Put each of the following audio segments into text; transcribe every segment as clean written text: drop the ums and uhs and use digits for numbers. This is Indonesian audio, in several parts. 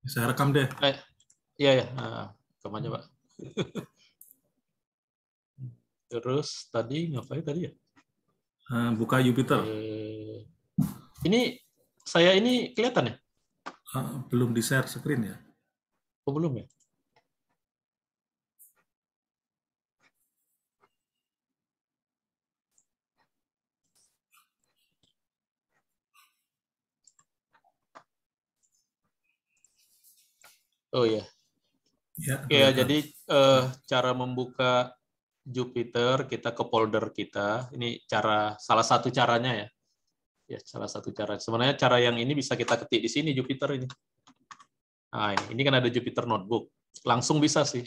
Saya rekam deh. Iya ya, rekam aja Pak. Terus tadi ngapain tadi ya? Buka Jupiter. Ini saya ini kelihatan ya? Belum di share screen ya? Oh belum ya? Oh ya. Oke ya, jadi cara membuka Jupiter, kita ke folder kita. Ini salah satu caranya ya. Ya, salah satu cara. Sebenarnya cara yang ini bisa kita ketik di sini Jupiter ini. Nah, ini kan ada Jupiter Notebook. Langsung bisa sih.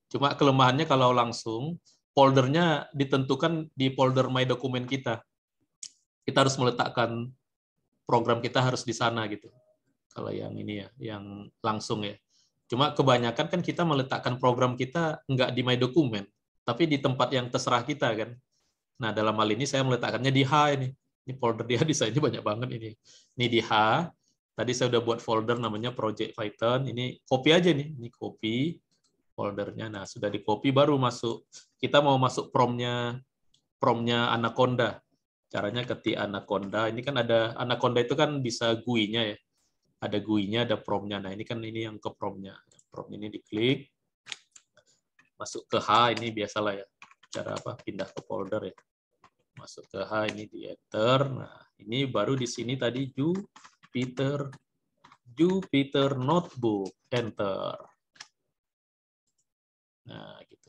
Cuma kelemahannya kalau langsung foldernya ditentukan di folder My Dokumen kita. Kita harus meletakkan program kita harus di sana gitu. Kalau yang ini ya, yang langsung ya. Cuma kebanyakan kan kita meletakkan program kita nggak di My Dokumen, tapi di tempat yang terserah kita kan. Nah, dalam hal ini saya meletakkannya di H ini. Ini folder di H di saya ini banyak banget ini. Ini di H. Tadi saya udah buat folder namanya Project Python. Ini copy aja nih. Ini copy foldernya. Nah, sudah di copy baru masuk. Kita mau masuk promnya Anaconda. Caranya ketik Anaconda. Ini kan ada Anaconda itu kan bisa GUI-nya ya. Ada GUI-nya, ada promnya. Nah, ini kan ini yang ke promnya. Prom ini diklik. Masuk ke H, ini biasalah ya. Cara apa? Pindah ke folder ya. Masuk ke H, ini di enter. Nah, ini baru di sini tadi Jupyter Notebook. Enter. Nah, gitu.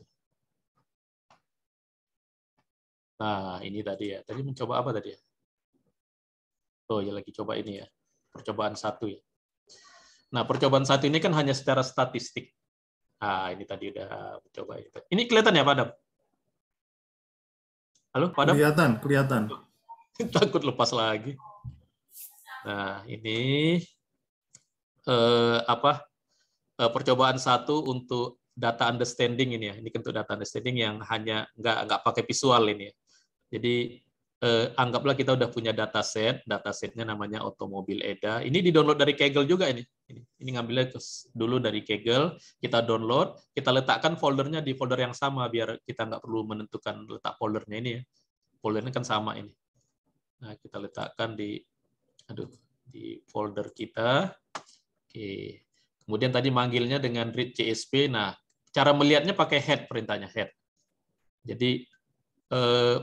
Nah, ini tadi ya. Tadi mencoba apa tadi ya? Oh, ya lagi coba ini ya. Percobaan 1 ya. Nah, percobaan 1 ini kan hanya secara statistik. Ini tadi udah mencoba itu. Ini kelihatan ya, Pak Adam? Halo, Pak Adam? Kelihatan. Takut lepas lagi. Nah, ini percobaan 1 untuk data understanding ini ya. Ini untuk data understanding yang hanya nggak pakai visual ini ya. Jadi anggaplah kita udah punya datasetnya namanya otomobil EDA. Ini di-download dari Kaggle juga ini. Ini ngambilnya dulu dari Kaggle, kita download, kita letakkan foldernya di folder yang sama biar kita nggak perlu menentukan letak foldernya ini ya. Foldernya kan sama ini. Nah, kita letakkan di folder kita. Oke. Kemudian tadi manggilnya dengan read CSV. Nah, cara melihatnya pakai head, perintahnya head. Jadi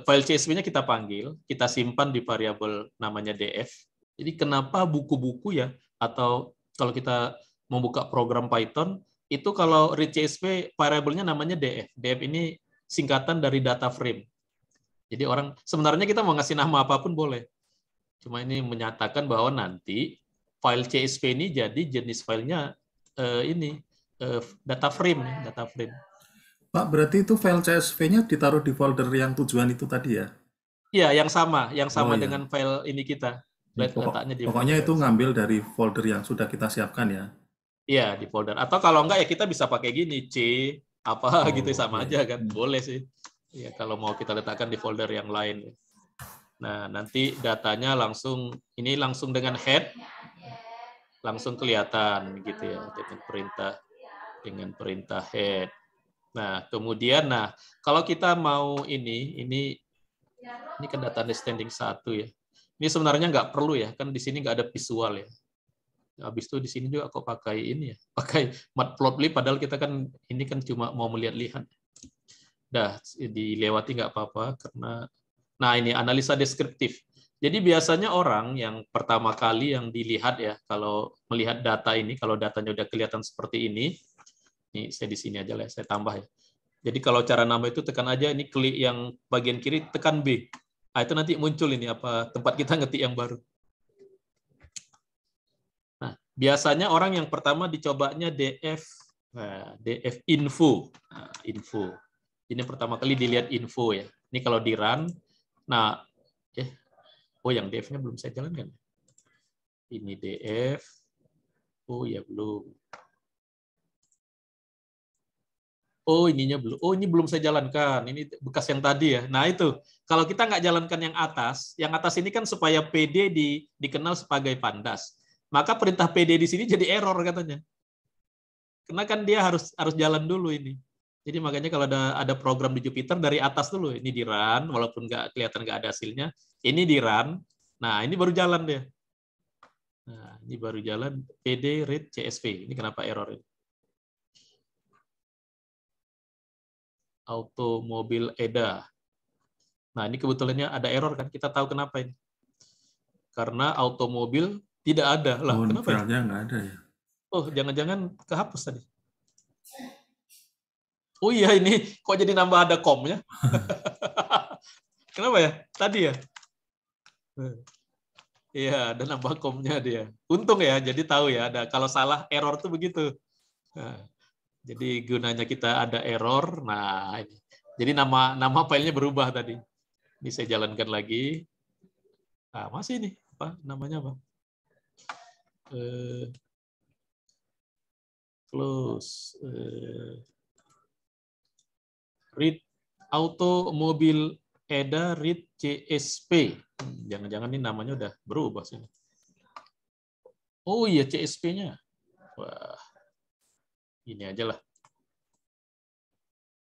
file CSV-nya kita panggil, kita simpan di variabel namanya df. Jadi kenapa buku-buku ya, atau kalau kita membuka program Python, itu kalau read CSV variabelnya namanya df. df ini singkatan dari data frame. Jadi sebenarnya kita mau ngasih nama apapun boleh. Cuma ini menyatakan bahwa nanti file CSV ini jadi jenis filenya data frame. Pak, berarti itu file CSV-nya ditaruh di folder yang tujuan itu tadi ya? Iya, yang sama iya. dengan file ini kita. Letaknya di Pokoknya folder itu ngambil dari folder yang sudah kita siapkan ya? Iya, di folder. Atau kalau enggak ya kita bisa pakai gini, C, gitu sama iya. aja kan. Boleh sih. Ya, kalau mau kita letakkan di folder yang lain. Nah, nanti datanya langsung dengan head, langsung kelihatan gitu ya, dengan perintah head. Nah, kemudian, kalau kita mau ini kan data understanding 1 ya. Ini sebenarnya nggak perlu ya, kan di sini nggak ada visual ya. Habis itu di sini juga kok pakai ini ya, pakai matplotlib, padahal kita kan ini kan cuma mau melihat-lihat. Dah, dilewati nggak apa-apa, karena, ini analisa deskriptif. Jadi biasanya orang yang pertama kali yang dilihat ya, kalau melihat data ini, kalau datanya udah kelihatan seperti ini saya di sini aja lah, saya tambah ya. Jadi kalau cara nambah itu tekan aja, ini klik yang bagian kiri, tekan B. Itu nanti muncul ini apa tempat kita ngetik yang baru. Nah, biasanya orang yang pertama dicobanya df info. Info. Ini pertama kali dilihat info ya. Ini kalau di run, yang df-nya belum saya jalankan. Ini df. Oh ya belum. Oh, ininya belum. Oh, ini belum saya jalankan. Ini bekas yang tadi ya. Nah, itu. Kalau kita nggak jalankan yang atas ini kan supaya PD dikenal sebagai Pandas. Maka perintah PD di sini jadi error katanya. Karena kan dia harus jalan dulu ini. Jadi makanya kalau ada program di Jupyter dari atas dulu, ini di run, walaupun kelihatan nggak ada hasilnya, ini di run. Nah ini baru jalan dia. Nah ini baru jalan PD read CSV. Ini kenapa error ini? Automobil EDA. Nah ini kebetulannya ada error kan? Kita tahu kenapa ini? Karena automobil tidak ada. Lah, kenapa ya? Filenya nggak ada ya. Oh, jangan-jangan kehapus tadi. Oh iya, ini kok jadi nambah ada komnya? Kenapa ya? Tadi ya? Iya, ada nambah komnya dia. Untung ya, jadi tahu ya. Ada kalau salah error tuh begitu. Nah, jadi gunanya kita ada error. Nah, ini. Jadi nama filenya berubah tadi. Ini saya jalankan lagi. Nah, masih ini apa namanya apa? Close. Read automobil EDA read CSP. Jangan-jangan ini namanya udah berubah sini. Oh iya CSP-nya. Wah. Ini aja lah.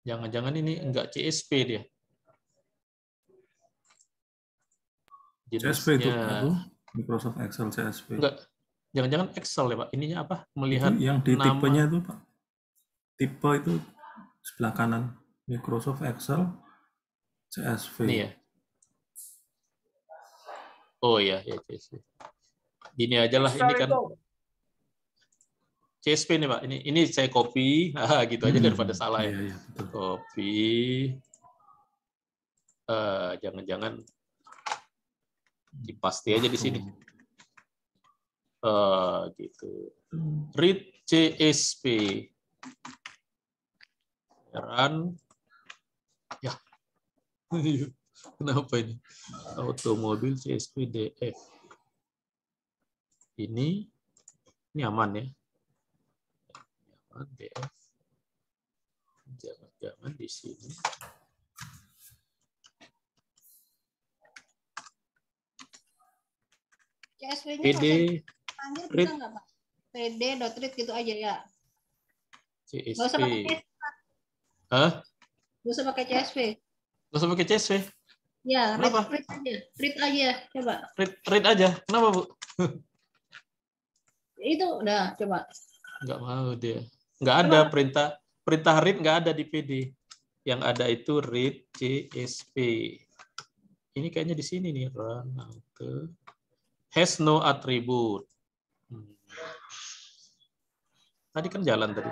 Jangan-jangan ini enggak CSP dia. CSV itu Jenisnya Microsoft Excel CSV. enggak. Jangan-jangan Excel ya, Pak. Ininya apa? Melihat itu yang di nama. tipenya itu, Pak. Tipe itu sebelah kanan. Microsoft Excel CSV. Ini ya. Oh iya, ya CSV. Ini aja lah, ini kan CSV nih Pak. Ini saya copy, gitu aja daripada salah ya. Iya, betul. Copy. Jangan-jangan dipaste aja di sini. Gitu. Read CSV. Run. Ya. Kenapa ini? Automobil CSV DF. Ini aman ya. Aman DF. Jangan-jangan di sini. CSV-nya PD bisa nggak Pak? PD.read gitu aja ya. CSV. Nggak usah pakai CSV. Hah? Nggak usah pakai CSV. Nggak usah pakai CSV. Ya, kenapa? Read aja, coba. Read aja. Kenapa, Bu? Itu udah, coba. Nggak mau dia. Nggak ada perintah read nggak ada di PD. Yang ada itu read CSV. Ini kayaknya di sini nih, run auto. Has no attribute. Tadi kan jalan tadi.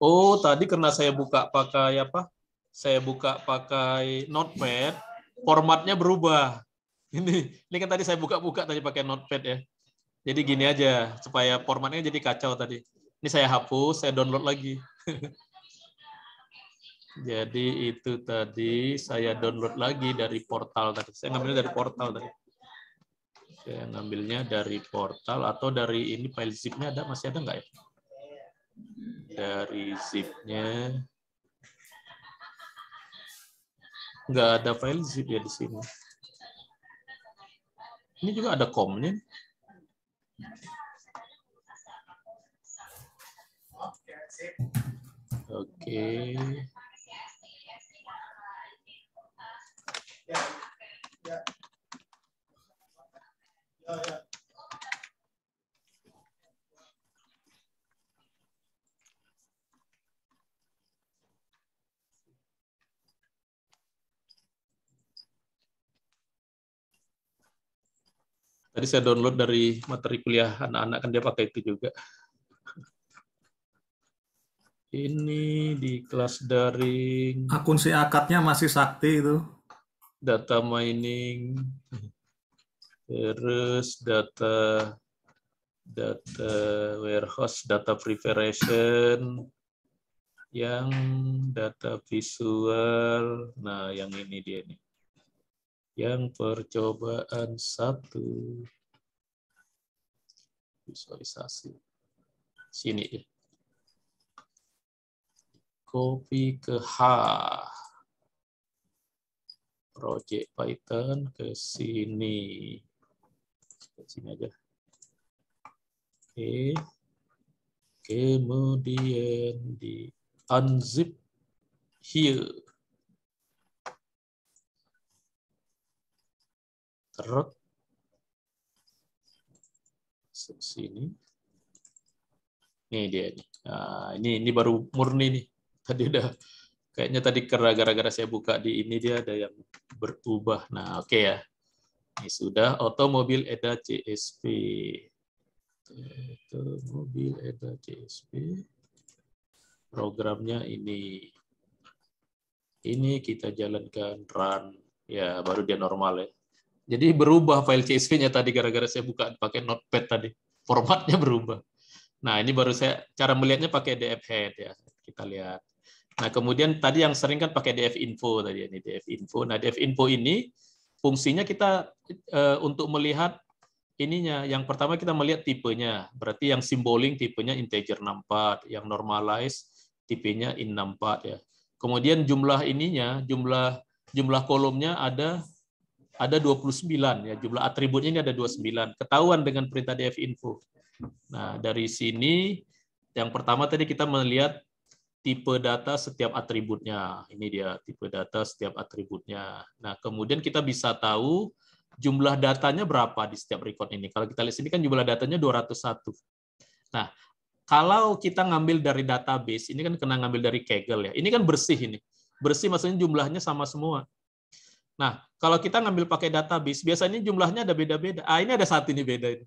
Oh, tadi karena saya buka pakai apa? Saya buka pakai Notepad, formatnya berubah. Ini kan tadi saya buka-buka tadi pakai Notepad ya. Jadi gini aja, supaya formatnya jadi kacau tadi. Ini saya hapus, saya download lagi. Jadi itu tadi saya download lagi dari portal tadi. Saya ngambilnya dari portal tadi. Saya ngambilnya dari portal atau dari ini file zip-nya ada, masih ada nggak ya? Dari zip-nya. Nggak ada file zip ya di sini. Ini juga ada com-nya. Oke. Tadi saya download dari materi kuliah anak-anak, kan dia pakai itu juga. Ini di kelas daring. Akun si akadnya masih sakti itu. Data mining. Terus data warehouse, data preparation, yang data visual. Nah, yang ini dia nih. Yang percobaan 1. Visualisasi. Sini ya. Copy ke H. Project Python ke sini. Sini aja. Oke. Kemudian di unzip here. Terus sini. Nih dia nih. Nah, ini baru murni nih. Tadi udah kayaknya tadi gara-gara saya buka di ini dia ada yang berubah. Nah, oke ya. Ini sudah otomobil EDA CSP. Otomobil EDA CSP. Programnya ini. Ini kita jalankan run. Ya, baru dia normal ya. Jadi berubah file CSV-nya tadi gara-gara saya buka pakai Notepad tadi. Formatnya berubah. Nah, ini baru saya cara melihatnya pakai DF head ya. Kita lihat. Nah, kemudian tadi yang sering kan pakai DF info tadi ini DF info. Nah, DF info ini fungsinya kita untuk melihat ininya. Yang pertama kita melihat tipenya. Berarti yang simboling tipenya integer 64, yang normalize tipenya int64 ya. Kemudian jumlah ininya, jumlah kolomnya ada 29 ya, jumlah atributnya ini ada 29. Ketahuan dengan perintah df info. Nah, dari sini yang pertama tadi kita melihat tipe data setiap atributnya. Ini dia tipe data setiap atributnya. Nah, kemudian kita bisa tahu jumlah datanya berapa di setiap record ini. Kalau kita lihat sini kan jumlah datanya 201. Nah, kalau kita ngambil dari database, ini kan kena ngambil dari Kaggle ya. Ini kan bersih ini. Bersih maksudnya jumlahnya sama semua. Nah, kalau kita ngambil pakai database, biasanya jumlahnya ada beda-beda. Ah, ini ada satu ini beda.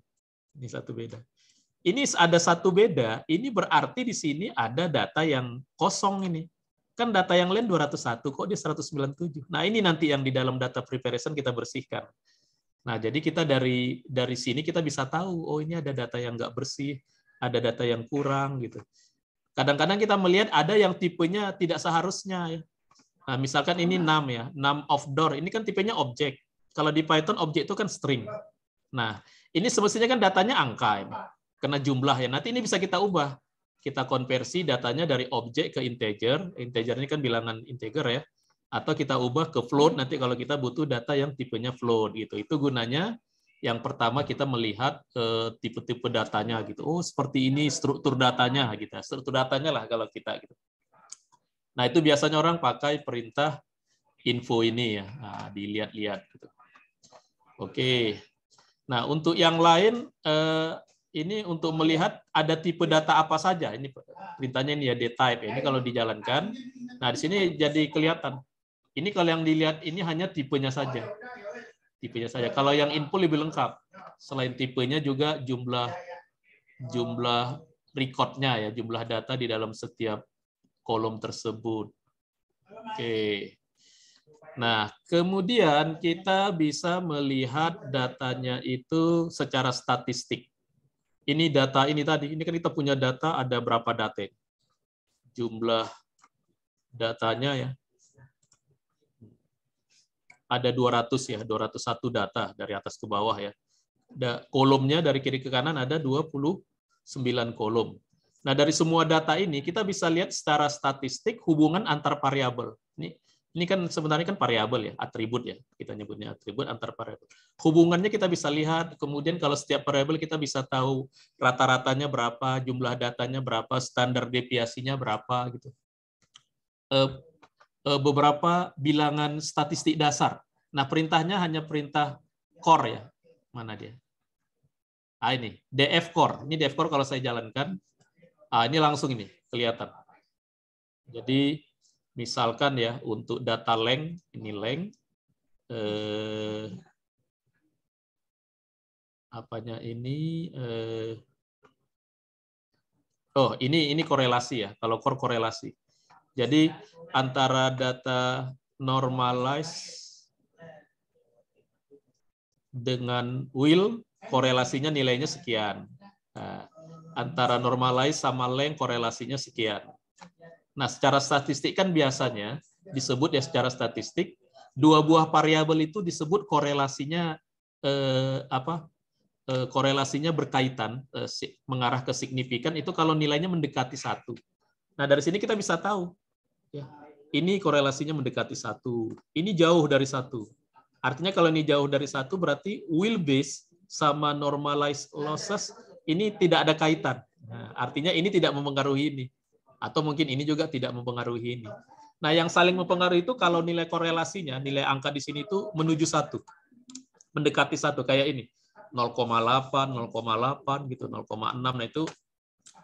Ini satu beda. Ini ada satu beda, ini berarti di sini ada data yang kosong ini. Kan data yang lain 201, kok dia 197. Nah, ini nanti yang di dalam data preparation kita bersihkan. Nah, jadi kita dari sini kita bisa tahu, oh ini ada data yang nggak bersih, ada data yang kurang gitu. Kadang-kadang kita melihat ada yang tipenya tidak seharusnya ya. Nah, misalkan ini num ya, num of door, ini kan tipenya objek. Kalau di Python objek itu kan string. Nah, ini semestinya kan datanya angka ini. Kena jumlah ya. Nanti ini bisa kita ubah. Kita konversi datanya dari objek ke integer. Integer ini kan bilangan integer ya. Atau kita ubah ke float nanti kalau kita butuh data yang tipenya float gitu. Itu gunanya yang pertama kita melihat tipe-tipe datanya gitu. Oh, seperti ini struktur datanya gitu. Struktur datanya lah kalau kita gitu. Nah, itu biasanya orang pakai perintah info ini ya. Nah, dilihat-lihat gitu. Oke. Nah, untuk yang lain ini untuk melihat ada tipe data apa saja. Ini perintahnya ini ya dtype ya. Ini kalau dijalankan. Nah, di sini jadi kelihatan. Ini kalau yang dilihat ini hanya tipenya saja. Tipenya saja. Kalau yang info lebih lengkap. Selain tipenya juga jumlah record-nya ya, jumlah data di dalam setiap kolom tersebut. Oke. Nah, kemudian kita bisa melihat datanya itu secara statistik. Ini data ini tadi, ini kan kita punya data ada berapa data? Jumlah datanya ya. Ada 200 ya, 201 data dari atas ke bawah ya. Kolomnya dari kiri ke kanan ada 29 kolom. Nah, dari semua data ini kita bisa lihat secara statistik hubungan antar variabel. Ini kan sebenarnya kan variabel ya, atribut ya. Kita nyebutnya atribut antar variabel. Hubungannya kita bisa lihat, kemudian kalau setiap variabel kita bisa tahu rata-ratanya berapa, jumlah datanya berapa, standar deviasinya berapa gitu. Beberapa bilangan statistik dasar. Nah, perintahnya hanya perintah core ya. Mana dia? Ah, ini df core. Ini df core kalau saya jalankan, ini langsung ini kelihatan. Jadi misalkan ya untuk data length, ini length apanya ini oh, ini korelasi ya. Kalau core korelasi. Jadi antara data normalize dengan will korelasinya nilainya sekian. Nah, antara normalize sama length korelasinya sekian. Nah, secara statistik kan biasanya disebut ya secara statistik dua buah variabel itu disebut korelasinya korelasinya berkaitan mengarah ke signifikan itu kalau nilainya mendekati 1. Nah, dari sini kita bisa tahu ya, ini korelasinya mendekati 1. Ini jauh dari 1. Artinya kalau ini jauh dari 1 berarti will base sama normalized losses ini tidak ada kaitan. Nah, artinya ini tidak mempengaruhi ini. Atau mungkin ini juga tidak mempengaruhi ini. Nah, yang saling mempengaruhi itu kalau nilai korelasinya, nilai angka di sini itu menuju 1. Mendekati 1 kayak ini. 0,8, 0,8 gitu, 0,6. Nah,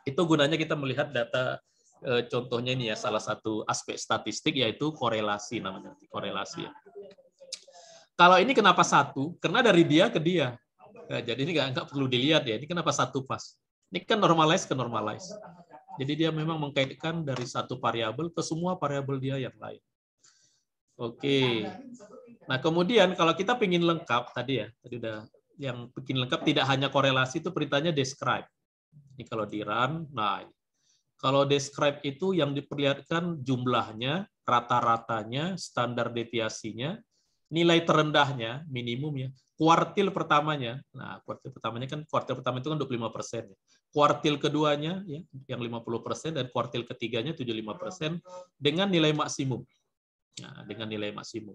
itu gunanya kita melihat data contohnya ini ya, salah satu aspek statistik yaitu korelasi namanya, korelasi. Kalau ini kenapa 1? Karena dari dia ke dia. Nah, jadi ini nggak perlu dilihat ya, ini kenapa 1 pas. Ini kan normalize ke normalize. Jadi dia memang mengkaitkan dari satu variabel ke semua variabel dia yang lain. Oke. Nah, kemudian kalau kita ingin lengkap tadi ya, tadi udah yang bikin lengkap tidak hanya korelasi itu perintahnya describe. Ini kalau di run, nah kalau describe itu yang diperlihatkan jumlahnya, rata-ratanya, standar deviasinya, nilai terendahnya, minimumnya, kuartil pertamanya. Nah, kuartil pertamanya kan kuartil pertama itu kan 25%. Kuartil keduanya ya, yang 50% dan kuartil ketiganya 75% dengan nilai maksimum. Nah, dengan nilai maksimum.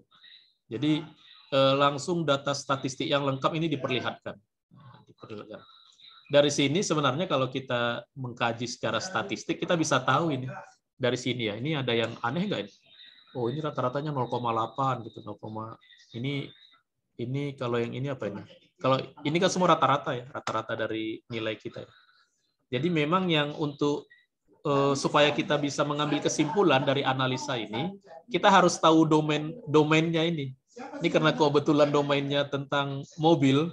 Jadi langsung data statistik yang lengkap ini diperlihatkan. Nah, diperlihatkan. Dari sini sebenarnya kalau kita mengkaji secara statistik kita bisa tahu ini dari sini ya. Ini ada yang aneh nggak ini? Oh, ini rata-ratanya 0,8 gitu, 0, ini kalau yang ini apa ini? Kalau ini kan semua rata-rata ya, rata-rata dari nilai kita. Jadi memang yang untuk supaya kita bisa mengambil kesimpulan dari analisa ini, kita harus tahu domainnya ini. Ini karena kebetulan domainnya tentang mobil,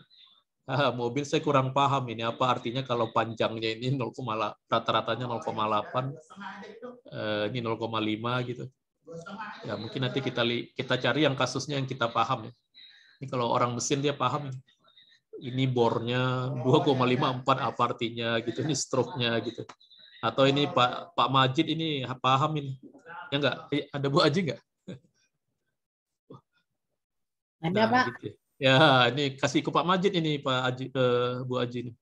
mobil saya kurang paham ini apa artinya kalau panjangnya ini 0, rata-ratanya 0,8, ini 0,5 gitu. Ya mungkin nanti kita cari yang kasusnya yang kita paham ya. Ini kalau orang mesin dia paham ini bornya 2,54 apa artinya gitu, ini stroke-nya gitu. Atau ini Pak Majid ini paham ini. Ya enggak? Ada Bu Aji enggak? Ada, nah, Pak. Gitu ya. Ya, ini kasih ke Pak Majid ini Pak Aji, Bu Aji ini.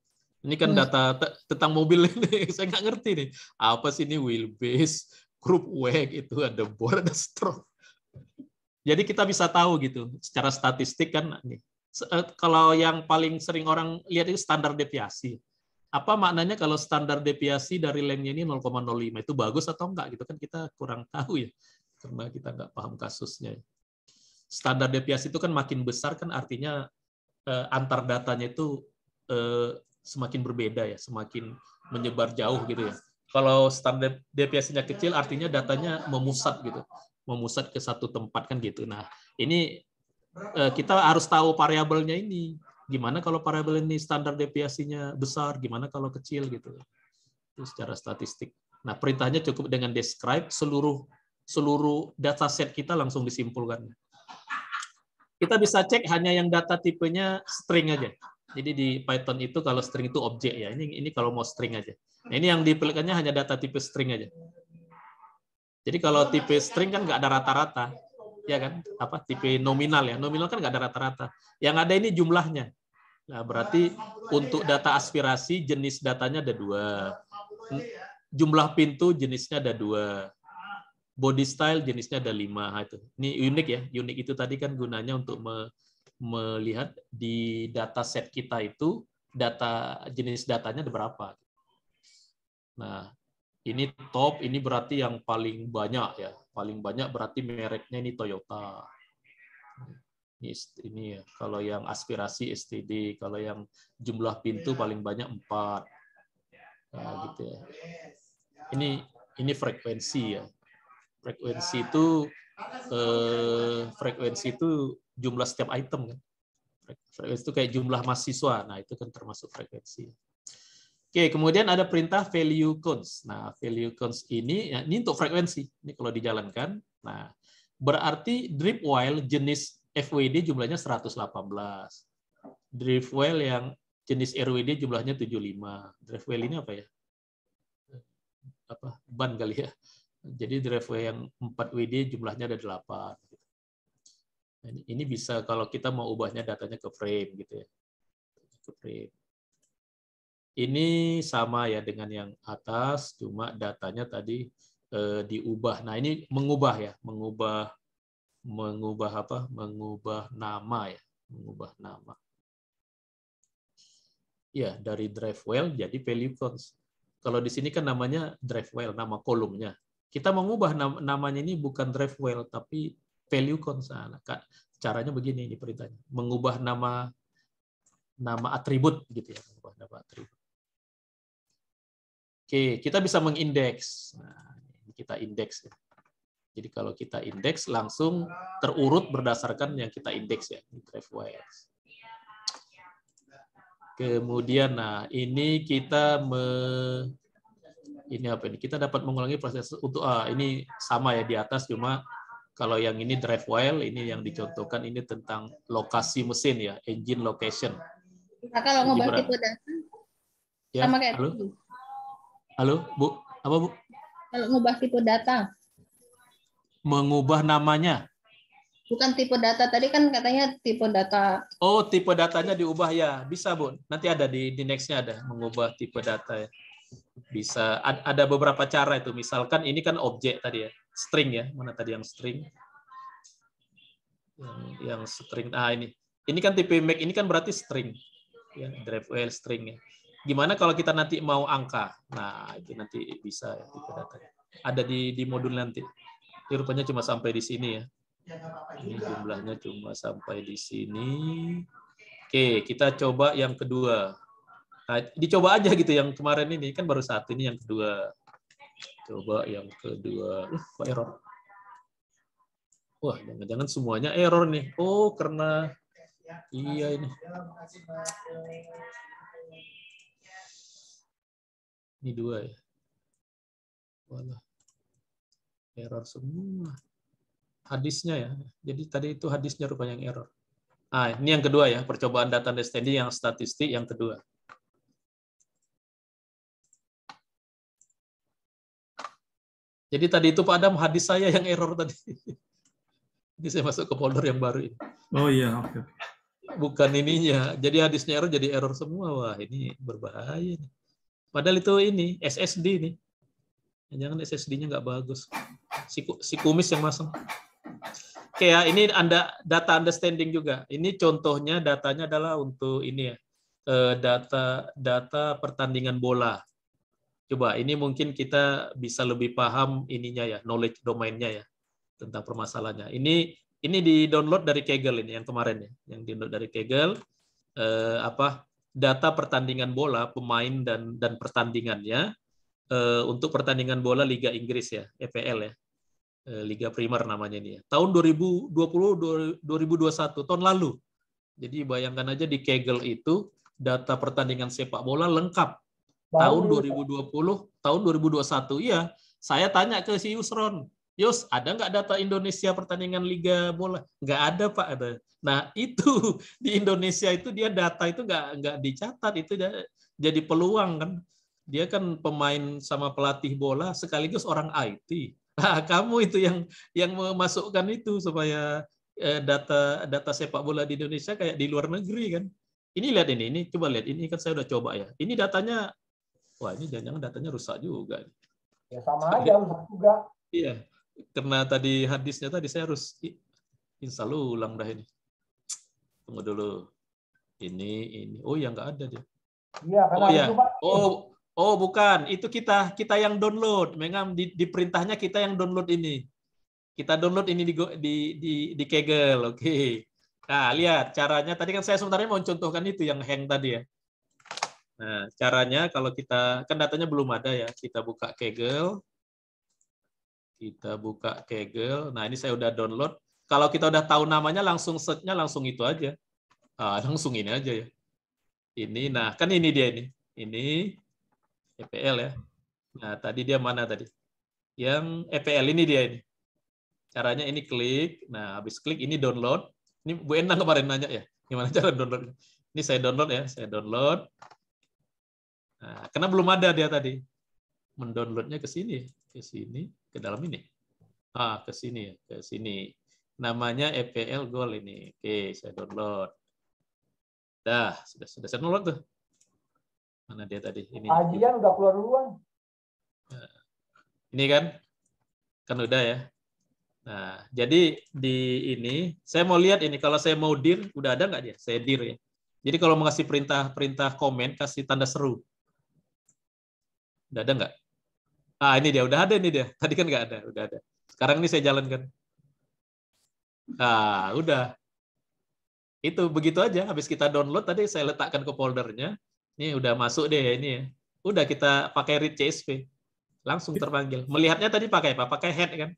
Ini kan data tentang mobil ini, saya nggak ngerti nih. Apa sih ini wheelbase, group weight itu ada bor, ada stroke. Jadi kita bisa tahu gitu secara statistik kan nih. Kalau yang paling sering orang lihat itu standar deviasi. Apa maknanya kalau standar deviasi dari lengthnya ini 0,05 itu bagus atau enggak gitu kan kita kurang tahu ya karena kita nggak paham kasusnya. Standar deviasi itu kan makin besar kan artinya antar datanya itu semakin berbeda ya, semakin menyebar jauh gitu ya. Kalau standar deviasinya kecil artinya datanya memusat gitu, memusat ke satu tempat kan gitu. Nah, ini kita harus tahu variabelnya ini. Gimana kalau variabel ini standar deviasinya besar, gimana kalau kecil gitu. Itu secara statistik. Nah, perintahnya cukup dengan describe seluruh dataset kita langsung disimpulkan. Kita bisa cek hanya yang data tipenya string aja. Jadi di Python itu kalau string itu objek ya. Ini kalau mau string aja. Nah, ini yang dipilihkannya hanya data tipe string aja. Jadi kalau tipe string kan nggak ada rata-rata, ya kan? Apa tipe nominal ya? Nominal kan nggak ada rata-rata. Yang ada ini jumlahnya. Nah, berarti untuk data aspirasi jenis datanya ada 2. Jumlah pintu jenisnya ada 2. Body style jenisnya ada 5. Itu. Ini unik ya. Unik itu tadi kan gunanya untuk melihat di data set kita itu jenis datanya ada berapa. Nah, ini top, ini berarti yang paling banyak ya. Paling banyak berarti mereknya ini Toyota. Ini ya, kalau yang aspirasi STD, kalau yang jumlah pintu paling banyak 4. Nah, gitu ya. Ini frekuensi ya. Frekuensi itu jumlah setiap item kan. Frekuensi itu kayak jumlah mahasiswa. Nah, itu kan termasuk frekuensi. Oke, kemudian ada perintah value counts. Nah, value counts ini untuk frekuensi. Ini kalau dijalankan. Nah, berarti drip while jenis FWD jumlahnya 118. Drip while yang jenis RWD jumlahnya 75. Drip while ini apa ya? Apa? Ban kali ya. Jadi drive yang 4WD jumlahnya ada 8. Ini bisa kalau kita mau ubahnya datanya ke frame gitu ya. Ke frame. Ini sama ya dengan yang atas, cuma datanya tadi diubah. Nah, ini mengubah ya, mengubah apa? Mengubah nama ya, mengubah nama. Ya, dari drive well jadi value cons. Kalau di sini kan namanya drive well, nama kolomnya. Kita mengubah namanya ini bukan drive well, tapi value cons. Nah, caranya begini ini perintahnya. Mengubah nama atribut gitu ya, mengubah nama atribut. Oke, kita bisa mengindeks. Nah, kita indeks ya. Jadi kalau kita indeks langsung terurut berdasarkan yang kita indeks ya, drive well. Kemudian, nah ini kita ini apa ini? Kita dapat mengulangi proses untuk ini sama ya di atas, cuma kalau yang ini drive while, ini yang dicontohkan ini tentang lokasi mesin ya, engine location. Nah, kalau ngubah tipe data ya, sama kayak halo Bu, apa Bu? Kalau ngubah tipe data, mengubah namanya. Bukan tipe data, tadi kan katanya tipe data. Oh, tipe datanya diubah ya, bisa Bu. Nanti ada di next-nya ada mengubah tipe data ya. Bisa, ada beberapa cara itu. Misalkan ini kan objek tadi ya, string ya, mana tadi yang string? Yang string, ini kan tipe make, ini kan berarti string. Ya, drive well string ya. Gimana kalau kita nanti mau angka? Nah, itu nanti bisa ya, tipe datanya. Ada di modul nanti. Ini rupanya cuma sampai di sini ya. Ini jumlahnya cuma sampai di sini. Oke, kita coba yang kedua. Nah, dicoba aja gitu yang kemarin ini kan baru satu, ini yang kedua. Coba yang kedua. Kok error? Wah, jangan-jangan semuanya error nih. Oh, karena iya ini. Ini dua ya. Walah. Error semua. Hadisnya ya. Jadi tadi itu hadisnya rupanya yang error. Nah, ini yang kedua ya, percobaan data understanding yang statistik yang kedua. Jadi tadi itu Pak Adam, hadis saya yang error tadi. Ini saya masuk ke folder yang baru ini. Oh iya, oke. Bukan ininya. Jadi hadisnya error jadi error semua. Wah, ini berbahaya nih. Padahal itu ini SSD nih. Jangan SSD-nya nggak bagus. Si kumis yang masang. Oke ya, ini Anda data understanding juga. Ini contohnya datanya adalah untuk ini ya. Data pertandingan bola. Coba ini mungkin kita bisa lebih paham ininya ya, knowledge domainnya ya tentang permasalahannya. Ini di-download dari Kaggle ini yang kemarin ya, yang di-download dari Kaggle data pertandingan bola, pemain dan pertandingannya untuk pertandingan bola Liga Inggris ya, EPL ya. Liga Primer namanya ini ya. Tahun 2020 2021 tahun lalu. Jadi bayangkan aja di Kaggle itu data pertandingan sepak bola lengkap. Tahun 2020, tahun 2021. Iya, saya tanya ke si Yusron, Yus, ada nggak data Indonesia pertandingan Liga bola? Nggak ada, Pak. Ada. Nah, itu di Indonesia itu dia data itu nggak dicatat. Itu jadi peluang kan. Dia kan pemain sama pelatih bola sekaligus orang IT. Nah, kamu itu yang memasukkan itu supaya data sepak bola di Indonesia kayak di luar negeri kan. Ini lihat ini coba lihat. Ini kan saya udah coba ya. Ini datanya, wah ini jangan-jangan datanya rusak juga. Ya sama aja rusak juga. Iya, karena tadi hadisnya tadi saya harus install ulang dah ini. Tunggu dulu. Ini. Oh ya nggak ada dia. Iya, karena ya. itu, Pak. Oh bukan, itu kita yang download. Memang di perintahnya kita yang download ini. Kita download ini di Kaggle, oke. Nah lihat caranya. Tadi kan saya sebenarnya mau contohkan itu yang hang tadi ya. Nah caranya kalau kita kan datanya belum ada ya, kita buka Kaggle. Kita buka Kaggle. Nah ini saya udah download. Kalau kita udah tahu namanya langsung search-nya langsung itu aja. Langsung ini aja ya. Ini, nah kan ini dia ini. Ini EPL ya. Nah, tadi dia mana tadi? Yang EPL ini dia ini. Caranya ini klik. Nah, habis klik ini download. Ini Bu Endang kemarin nanya ya, gimana cara download? Ini saya download ya, saya download. Nah, karena belum ada dia tadi. Mendownloadnya ke sini, ke dalam ini. Ke sini ya, ke sini. Namanya EPL Goal ini. Oke, saya download. Dah, sudah saya download tuh. Mana dia tadi? Ini. Kajian udah keluar duluan. Ini kan udah ya. Nah, jadi di ini saya mau lihat ini kalau saya mau dir, udah ada nggak dia? Saya dir ya. Jadi kalau mau ngasih perintah komen, kasih tanda seru. Udah ada nggak? Ah, ini dia, udah ada ini dia. Tadi kan nggak ada, udah ada. Sekarang ini saya jalankan. Ah, udah. Itu begitu aja. Habis kita download tadi saya letakkan ke foldernya. Ini udah masuk deh ini ya. Udah kita pakai read CSV. Langsung terpanggil. Melihatnya tadi pakai apa? Pakai head kan?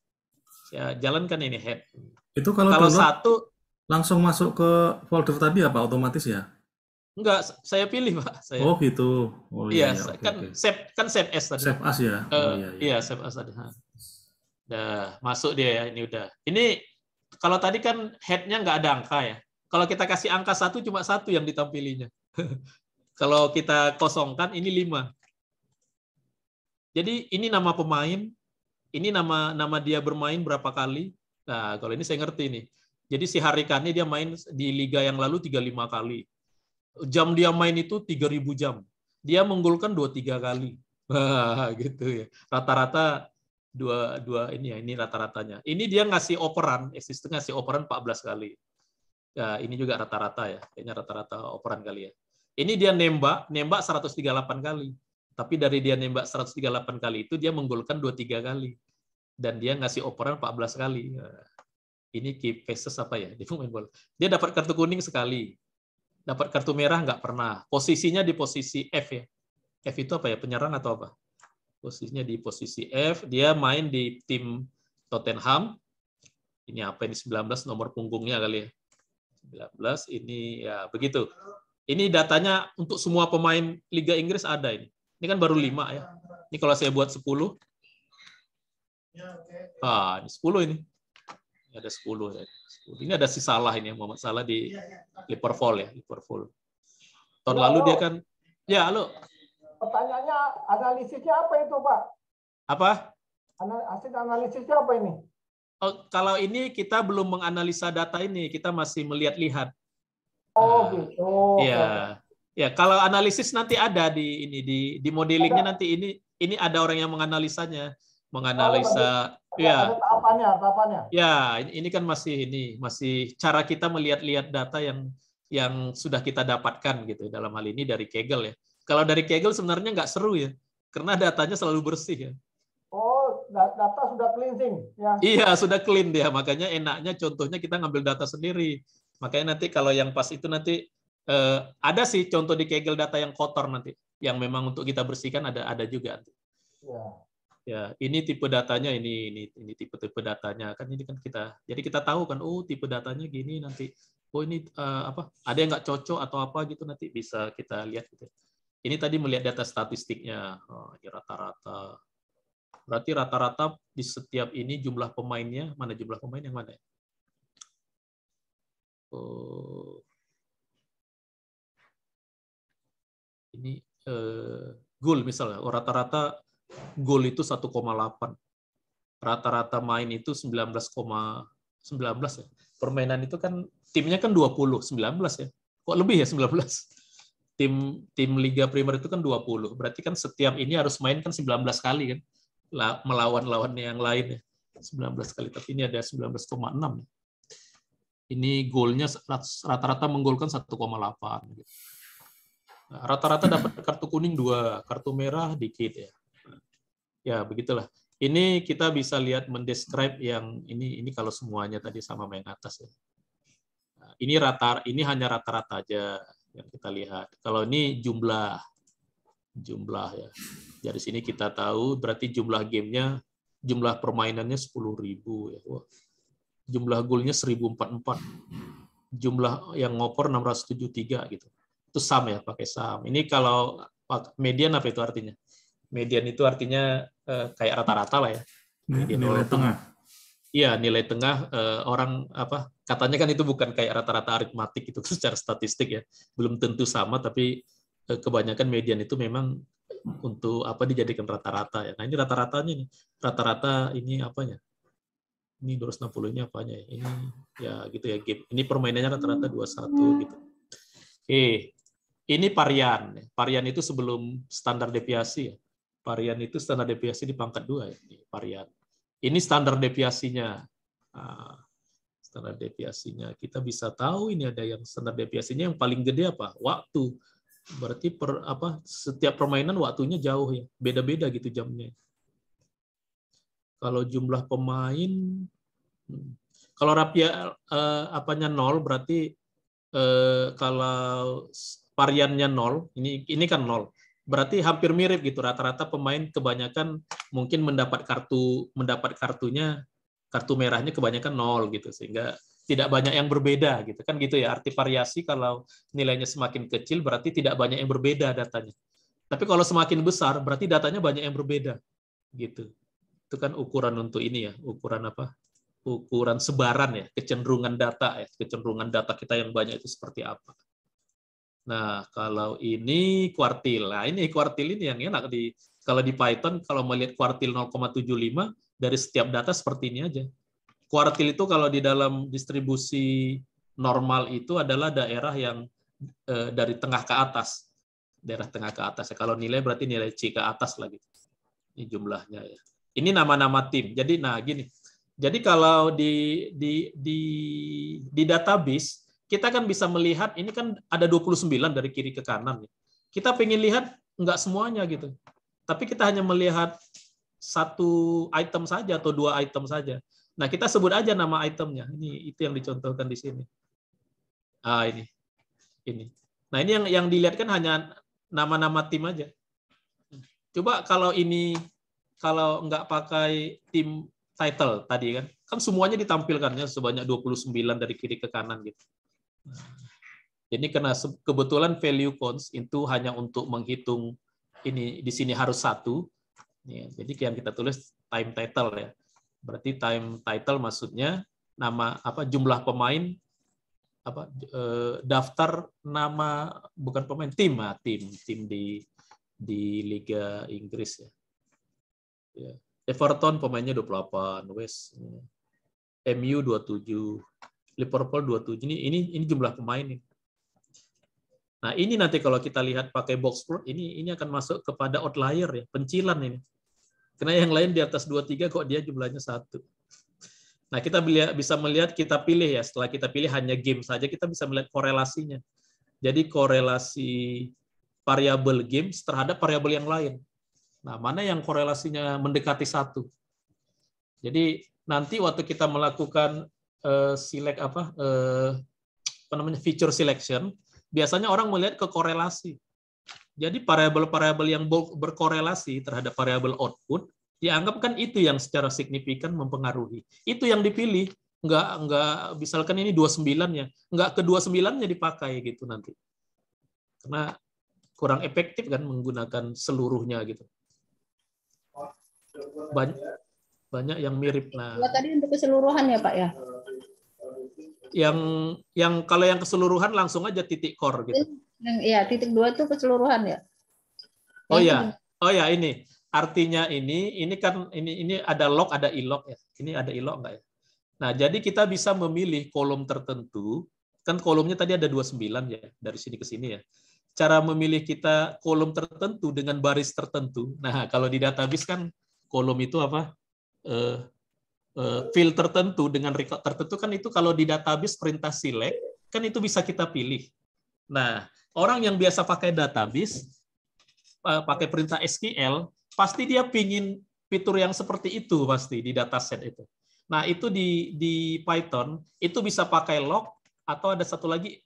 Ya, jalankan ini head. Itu kalau Kalau download satu langsung masuk ke folder tadi apa otomatis ya? enggak, saya pilih, Pak. Saya. Oh gitu. Oh iya, Iya, oke, kan oke. save as tadi. Save as ya. Oh iya, iya. Iya, save as tadi. Udah masuk dia ya, ini udah. Ini kalau tadi kan head-nya nggak ada angka ya. Kalau kita kasih angka 1 cuma 1 yang ditampilinya. Kalau kita kosongkan ini 5. Jadi ini nama pemain, ini nama dia bermain berapa kali. Nah, kalau ini saya ngerti nih. Jadi si Harikane dia main di liga yang lalu 35 kali. Jam dia main itu 3.000 jam. Dia menggolkan 2-3 kali. Wah, gitu ya. Rata-rata dua ini ya, ini rata-ratanya. Ini dia ngasih operan, existing ngasih operan 14 kali. Ya, ini juga rata-rata ya. Kayaknya rata-rata operan kali ya. Ini dia nembak 138 kali. Tapi dari dia nembak 138 kali itu dia menggolkan 2-3 kali. Dan dia ngasih operan 14 kali. Nah, ini key passes apa ya? Dia main bola. Dia dapat kartu kuning sekali. Dapat kartu merah nggak pernah. Posisinya di posisi F ya. F itu apa ya? Penyerang atau apa? Posisinya di posisi F. Dia main di tim Tottenham. Ini apa ini 19 nomor punggungnya kali ya. 19 ini ya begitu. Ini datanya untuk semua pemain Liga Inggris ada ini. Ini kan baru 5 ya. Ini kalau saya buat 10. Ah, ini 10 ini. Ini ada 10 ya. Ini ada si Salah ini, Muhammad Salah di Liverpool ya, Liverpool. Tahun lalu dia kan ya, halo. Pertanyaannya analisisnya apa itu, Pak? Apa? Hasil analisisnya apa ini? Oh, kalau ini kita belum menganalisa data ini, kita masih melihat-lihat. Oh, gitu. Ya. Ya, kalau analisis nanti ada di ini di modelingnya nanti ini ada orang yang menganalisanya, menganalisa ya. Ada tahapannya. Ya, ini kan masih cara kita melihat-lihat data yang sudah kita dapatkan gitu dalam hal ini dari Kaggle ya. Kalau dari Kaggle sebenarnya nggak seru ya, karena datanya selalu bersih ya. Oh, data sudah cleansing ya. Iya, sudah clean dia, makanya enaknya contohnya kita ngambil data sendiri. Makanya nanti kalau yang pas itu nanti ada sih contoh di Kaggle data yang kotor nanti, yang memang untuk kita bersihkan ada juga. Ya. Ya, ini tipe datanya ini tipe-tipe datanya kan ini kan kita. Jadi kita tahu kan, oh tipe datanya gini nanti. Oh ini apa? Ada yang nggak cocok atau apa gitu nanti bisa kita lihat gitu. Ini tadi melihat data statistiknya. Oh, ini rata-rata. Berarti rata-rata di setiap ini jumlah pemainnya, mana jumlah pemain yang mana? Oh. Ini gol misalnya, rata-rata gol itu 1,8. Rata-rata main itu 19 ya. Permainan itu kan timnya kan 20, 19 ya. Kok lebih ya 19? Tim Liga Primer itu kan 20. Berarti kan setiap ini harus main kan 19 kali kan. Melawan lawannya yang lain ya. 19 kali, tapi ini ada 19,6. Ini golnya rata-rata menggolkan 1,8 gitu. Rata-rata dapat kartu kuning 2, kartu merah dikit ya. Ya, begitulah. Ini kita bisa lihat mendescribe yang ini kalau semuanya tadi sama main atas ya. Nah, ini hanya rata-rata aja yang kita lihat. Kalau ini jumlah ya. Dari sini kita tahu berarti jumlah gamenya, jumlah permainannya 10.000 ya. Wah. Jumlah golnya 1.044. Jumlah yang ngoper 673 gitu. Itu sum ya, pakai sum. Ini kalau median apa itu artinya? Median itu artinya kayak rata-rata lah ya. Median nilai tengah. Iya, nilai tengah orang apa? Katanya kan itu bukan kayak rata-rata aritmatik itu secara statistik ya. Belum tentu sama, tapi kebanyakan median itu memang untuk apa dijadikan rata-rata ya. Nah, ini rata-ratanya nih. Rata-rata ini apanya? Ini 260 ini apanya ya? Ini ya gitu ya game. Ini permainannya rata-rata 21 gitu. Ini varian. Varian itu sebelum standar deviasi ya. Varian itu standar deviasi di pangkat 2 ya. Ini varian. Ini standar deviasinya. Nah, Standar deviasinya. Kita bisa tahu ini ada yang standar deviasinya yang paling gede apa? Waktu. Berarti setiap permainan waktunya jauh ya. Beda-beda gitu jamnya. Kalau jumlah pemain, kalau rapia apanya 0 berarti kalau variannya 0, ini kan 0. Berarti hampir mirip gitu. Rata-rata pemain kebanyakan mungkin mendapat kartunya, kartu merahnya kebanyakan 0 gitu, sehingga tidak banyak yang berbeda gitu kan gitu ya. Arti variasi kalau nilainya semakin kecil berarti tidak banyak yang berbeda datanya. Tapi kalau semakin besar berarti datanya banyak yang berbeda gitu. Itu kan ukuran untuk ini ya, ukuran apa? Ukuran sebaran ya, kecenderungan data kita yang banyak itu seperti apa. Nah, kalau ini kuartil. Nah, ini kuartil ini yang enak kalau di Python kalau melihat kuartil 0,75 dari setiap data seperti ini aja. Kuartil itu kalau di dalam distribusi normal itu adalah daerah yang dari tengah ke atas. Daerah tengah ke atas. Kalau nilai berarti nilai C ke atas lagi. Ini jumlahnya ya. Ini nama-nama tim. Jadi gini. Jadi kalau di database kita kan bisa melihat ini kan ada 29 dari kiri ke kanan. Kita pengen lihat enggak semuanya gitu. Tapi kita hanya melihat satu item saja atau 2 item saja. Nah, kita sebut aja nama itemnya. Itu yang dicontohkan di sini. Ini. Nah, ini yang dilihat kan hanya nama-nama tim aja. Coba kalau nggak pakai tim title tadi kan semuanya ditampilkannya sebanyak 29 dari kiri ke kanan gitu. Jadi karena kebetulan value counts itu hanya untuk menghitung ini di sini harus 1. Ya, jadi yang kita tulis time title ya. Berarti time title maksudnya nama jumlah pemain daftar nama bukan pemain tim di Liga Inggris ya. Ya. Everton pemainnya 28, West MU 27, Liverpool 27. Ini jumlah pemain nih. Nah, ini nanti kalau kita lihat pakai box plot ini akan masuk kepada outlier ya, pencilan ini. Karena yang lain di atas 23 kok dia jumlahnya 1. Nah, kita bisa melihat, kita pilih ya, setelah kita pilih hanya game saja, kita bisa melihat korelasinya. Jadi korelasi variabel games terhadap variabel yang lain. Nah, mana yang korelasinya mendekati 1. Jadi nanti waktu kita melakukan select feature selection, biasanya orang melihat ke korelasi. Jadi variabel-variabel yang berkorelasi terhadap variabel output dianggap kan itu yang secara signifikan mempengaruhi. Itu yang dipilih, nggak misalkan ini 29-nya, nggak ke 29-nya dipakai gitu nanti. Karena kurang efektif kan menggunakan seluruhnya gitu. Banyak yang mirip. Nah, tadi untuk keseluruhan ya Pak ya? Yang kalau yang keseluruhan langsung aja titik core gitu. Iya, titik 2 itu keseluruhan ya. Oh ya ini artinya ini kan ini ada log ada ilog ya. Ini ada ilog enggak ya? Nah, jadi kita bisa memilih kolom tertentu. Kan kolomnya tadi ada 29 ya, dari sini ke sini ya. Cara memilih kita kolom tertentu dengan baris tertentu. Nah, kalau di database kan kolom itu field tertentu dengan record tertentu kan itu kalau di database perintah select kan itu bisa kita pilih. Nah, orang yang biasa pakai database pakai perintah SQL pasti dia pingin fitur yang seperti itu pasti di dataset itu. Nah, itu di Python itu bisa pakai log atau ada satu lagi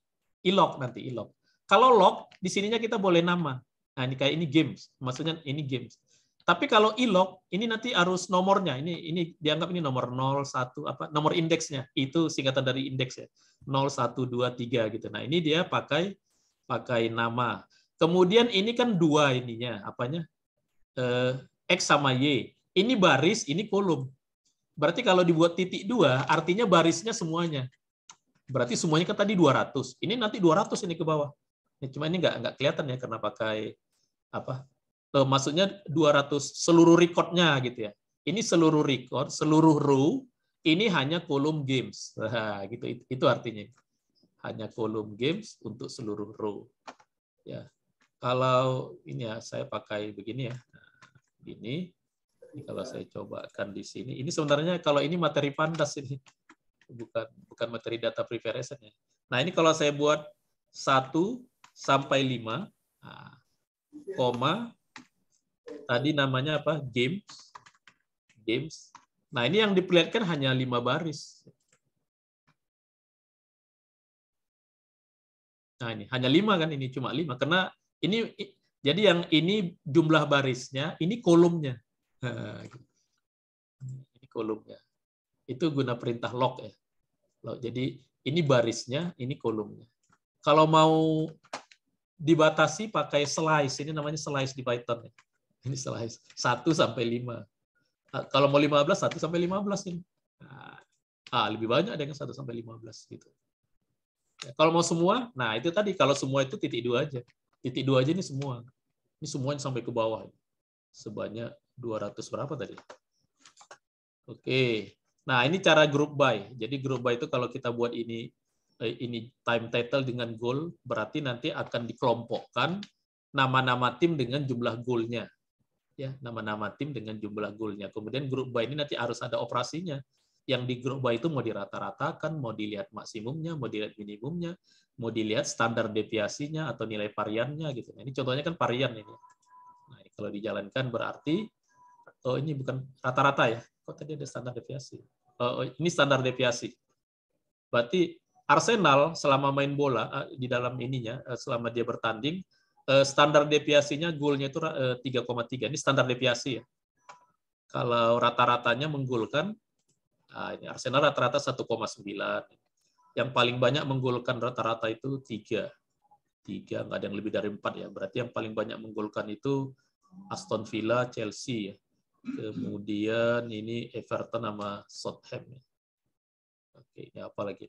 ilog nanti ilog. Kalau log di sininya kita boleh nama. Nah, ini kayak ini games, maksudnya ini games. Tapi kalau ilog ini nanti harus nomornya. Ini dianggap ini nomor 01 nomor indeksnya. Itu singkatan dari indeks ya. 0 1 2 3 gitu. Nah, ini dia pakai nama. Kemudian ini kan 2 ininya, X sama Y. Ini baris, ini kolom. Berarti kalau dibuat titik 2 artinya barisnya semuanya. Berarti semuanya kan tadi 200. Ini nanti 200 ini ke bawah. Cuma ini nggak kelihatan ya karena pakai maksudnya 200 seluruh recordnya gitu ya. Ini seluruh record, seluruh row, ini hanya kolom games. Nah, gitu itu artinya. Hanya kolom games untuk seluruh row. Ya. Kalau ini ya saya pakai begini ya. Nah, ini kalau saya cobakan di sini, ini sebenarnya kalau ini materi pandas ini. bukan materi data preparation ya. Nah, ini kalau saya buat 1 sampai 5, nah, koma, tadi namanya apa? Games. Nah, ini yang diperlihatkan hanya 5 baris. Nah, ini hanya 5 kan, ini cuma 5 karena ini jadi yang ini jumlah barisnya, ini kolomnya. Ini kolomnya. Itu guna perintah log ya. Jadi ini barisnya, ini kolomnya. Kalau mau dibatasi pakai slice, ini namanya slice di Python ya. Ini slice 1 sampai 5. Kalau mau 15, 1 sampai 15 ini. Nah, lebih banyak dengan 1 sampai 15 gitu. Ya, kalau mau semua, nah itu tadi kalau semua itu titik 2 aja. Titik 2 aja ini semua. Ini semuanya sampai ke bawah. Sebanyak 200 berapa tadi? Oke. Nah, ini cara group by. Jadi group by itu kalau kita buat ini time title dengan goal, berarti nanti akan dikelompokkan nama-nama tim dengan jumlah goal-nya. Ya, nama-nama tim dengan jumlah goal-nya. Kemudian group by ini nanti harus ada operasinya. Yang di group by itu mau dirata-ratakan, mau dilihat maksimumnya, mau dilihat minimumnya, mau dilihat standar deviasinya atau nilai variannya gitu. Nah, ini contohnya kan varian ini. Nah, ini kalau dijalankan berarti ini bukan rata-rata ya. Kok tadi ada standar deviasi? Ini standar deviasi. Berarti Arsenal selama main bola di dalam ininya, selama dia bertanding, standar deviasinya goalnya itu 3,3. Ini standar deviasi ya. Kalau rata-ratanya menggolkan, ini Arsenal rata-rata 1,9. Yang paling banyak menggolkan rata-rata itu 3. 3, nggak ada yang lebih dari 4 ya. Berarti yang paling banyak menggolkan itu Aston Villa, Chelsea ya. Kemudian ini Everton sama Southampton. Oke, ini apa lagi?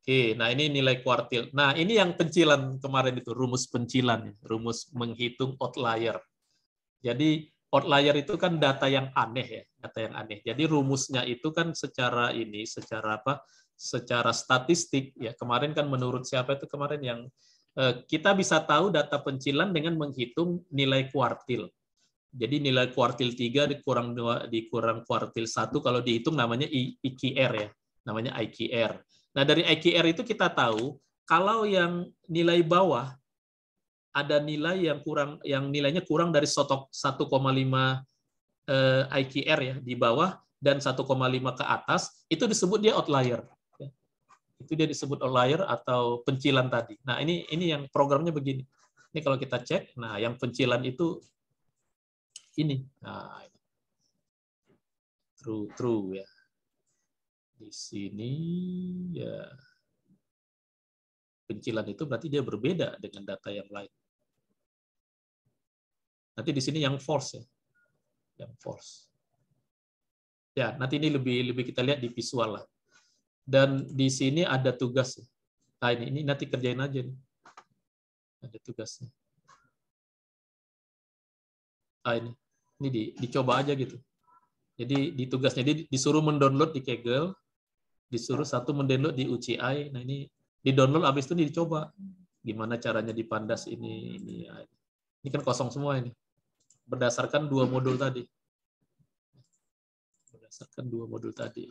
Oke, nah ini nilai kuartil. Nah, ini yang pencilan kemarin itu, rumus pencilan, rumus menghitung outlier. Jadi outlier itu kan data yang aneh ya, data yang aneh. Jadi rumusnya itu kan secara statistik ya. Kemarin kan menurut siapa itu kemarin yang kita bisa tahu data pencilan dengan menghitung nilai kuartil. Jadi nilai kuartil 3 dikurang 2 dikurang kuartil 1 kalau dihitung namanya IQR ya. Namanya IQR. Nah, dari IQR itu kita tahu kalau yang nilai bawah ada nilai yang nilainya kurang dari 1,5 IQR ya di bawah dan 1,5 ke atas, itu disebut dia outlier. Itu dia disebut outlier atau pencilan tadi. Nah, ini yang programnya begini. Ini kalau kita cek, nah yang pencilan itu ini. Nah, true ya. Di sini ya pencilan itu berarti dia berbeda dengan data yang lain. Nanti di sini yang false ya. Yang false. Ya, nanti ini lebih kita lihat di visual lah. Dan di sini ada tugas. Nah, ini nanti kerjain aja nih. Ada tugasnya. Nah, ini dicoba aja gitu. Jadi di tugasnya disuruh mendownload di Kaggle, disuruh satu mendownload di UCI. Nah, ini di-download habis itu dicoba gimana caranya dipandas ini. Ini kan kosong semua ini. Berdasarkan 2 modul tadi. Berdasarkan 2 modul tadi.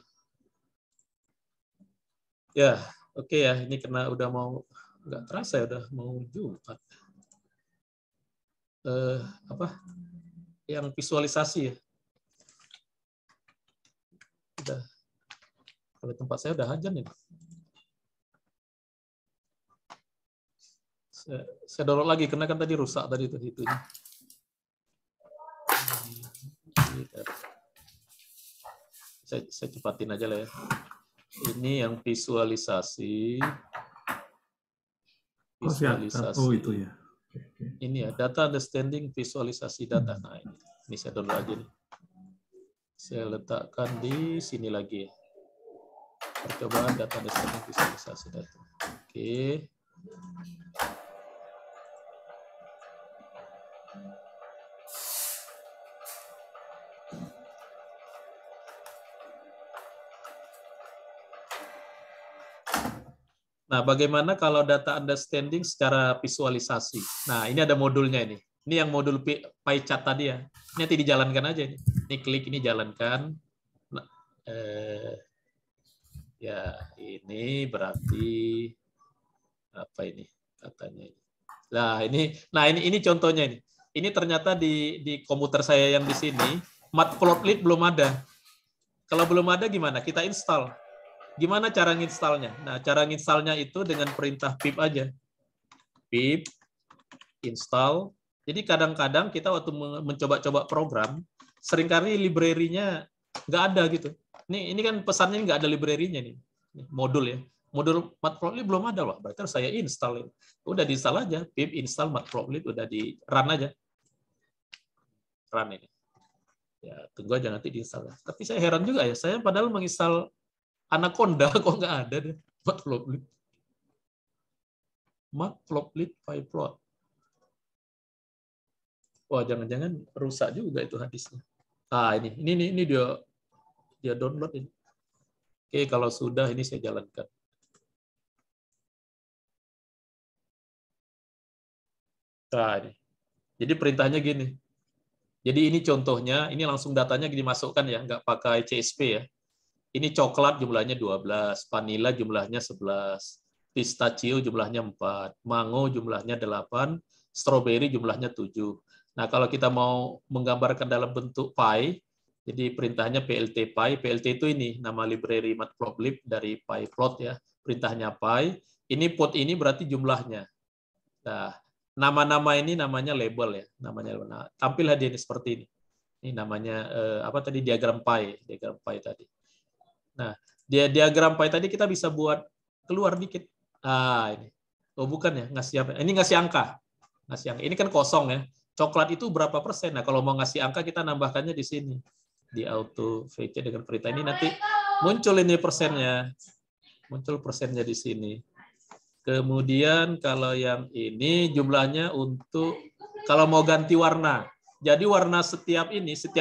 Ya, oke ya. Ini karena udah mau nggak terasa ya udah mau Jumat. Yang visualisasi ya. Udah. Kalau tempat saya udah hajan ya. Saya download lagi karena kan tadi rusak tadi itu itunya. Saya cepatin aja lah ya. Ini yang visualisasi. Oh, itu ya. Ini ya, data understanding visualisasi data. Nah, ini saya download aja nih. Saya letakkan di sini lagi. Percobaan data understanding visualisasi data. Oke. Nah, bagaimana kalau data understanding secara visualisasi? Nah, ini ada modulnya ini. Ini yang modul pie chart tadi ya. Ini nanti dijalankan aja ini. Ini klik ini jalankan. Nah, Ya, ini berarti apa ini katanya ini. Nah, ini contohnya ini. Ini ternyata di komputer saya yang di sini, matplotlib belum ada. Kalau belum ada gimana? Kita install. Gimana cara nginstalnya? Nah, cara nginstalnya itu dengan perintah pip aja. Pip install. Jadi kadang-kadang kita waktu mencoba-coba program, seringkali library-nya nggak ada gitu. Ini kan pesannya nggak ada library-nya nih. Modul ya. Modul matplotlib belum ada, Wah, berarti saya install. Udah diinstal aja, pip install matplotlib, udah di run aja. Run ini. Ya, tunggu aja nanti diinstal. Tapi saya heran juga ya, saya padahal menginstal Anaconda kok nggak ada deh matplotlib. Matplotlib pyplot. Wah, jangan-jangan rusak juga itu hadisnya. Ah, ini dia download ini. Oke, kalau sudah ini saya jalankan. Nah, ini. Jadi perintahnya gini. Jadi ini contohnya, ini langsung datanya dimasukkan ya, nggak pakai CSP ya. Ini coklat jumlahnya 12, vanilla jumlahnya 11, pistachio jumlahnya 4, mango jumlahnya 8, strawberry jumlahnya 7. Nah, kalau kita mau menggambarkan dalam bentuk pie, jadi perintahnya plt pie. Plt itu ini nama library matplotlib dari pyplot ya. Perintahnya pie. Ini pot ini berarti jumlahnya. Nah, nama-nama ini namanya label ya, namanya. Nah, tampillah dia ini seperti ini. Ini namanya apa tadi diagram pie tadi. Nah, diagram pie tadi kita bisa buat keluar dikit. Ah, ini. Oh, bukan ya, ngasih apa? Ini ngasih angka. Ini kan kosong ya. Coklat itu berapa persen? Nah, kalau mau ngasih angka kita nambahkannya di sini. Di auto VC dengan perintah ini nanti muncul ini persennya. Muncul persennya di sini. Kemudian kalau yang ini jumlahnya untuk kalau mau ganti warna. Jadi warna setiap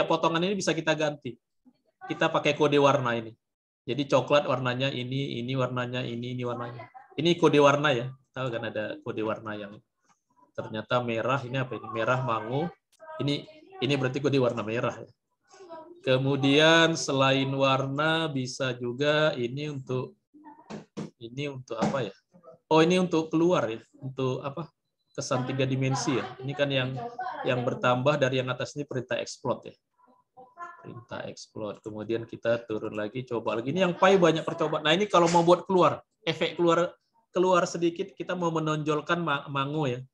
potongan ini bisa kita ganti. Kita pakai kode warna ini. Jadi coklat warnanya ini warnanya ini warnanya. Ini kode warna ya. Tahu kan ada kode warna yang ternyata merah, ini apa ini? Merah mango. Ini berarti kode warna merah ya. Kemudian selain warna bisa juga ini untuk apa ya? Oh, ini untuk keluar ya, untuk apa? Kesan 3 dimensi ya. Ini kan yang bertambah dari yang atas ini perintah explode ya. Perintah explode. Kemudian kita turun lagi, coba lagi. Ini yang pie banyak percobaan. Nah, ini kalau mau buat keluar, efek keluar sedikit, kita mau menonjolkan mango ya.